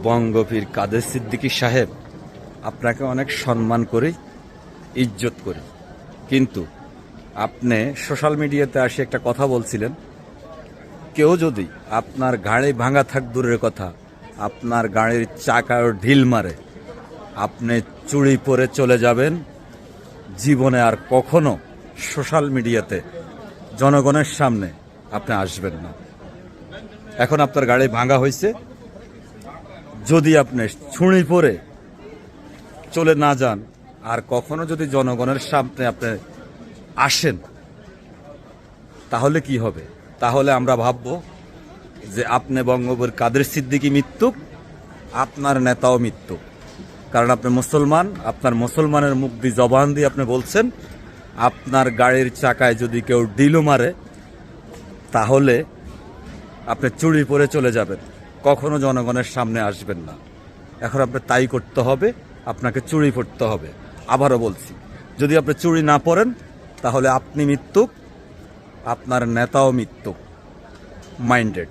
বঙ্গবীর কাদের সিদ্দিকী সাহেব, আপনাকে অনেক সম্মান করি, ইজ্জত করি, কিন্তু আপনি সোশ্যাল মিডিয়াতে আসে একটা কথা বলছিলেন, কেউ যদি আপনার গাড়ি ভাঙা থাক দূরের কথা, আপনার গাড়ির চাকার ঢিল মারে, আপনি চুড়ি পরে চলে যাবেন, জীবনে আর কখনো সোশ্যাল মিডিয়াতে জনগণের সামনে আপনি আসবেন না। এখন আপনার গাড়ি ভাঙা হয়েছে, যদি আপনি ছুঁড়ি পরে চলে না যান, আর কখনো যদি জনগণের সামনে আপনি আসেন, তাহলে কি হবে? তাহলে আমরা ভাববো যে আপনি বঙ্গবীর কাদের সিদ্দিকী মৃত্যুক, আপনার নেতাও মৃত্যু। কারণ আপনি মুসলমান, আপনার মুসলমানের মুখ দিয়ে জবান দিয়ে আপনি বলছেন আপনার গাড়ির চাকায় যদি কেউ ডিলও মারে, তাহলে আপনি চুরি পরে চলে যাবেন, কখনো জনগণের সামনে আসবেন না। এখন আপনি তাই করতে হবে, আপনাকে চুরি পড়তে হবে। আবারও বলছি, যদি আপনি চুরি না পড়েন, তাহলে আপনি মৃত্যুক, আপনার নেতাও মৃত্যুক। মাইন্ডেড।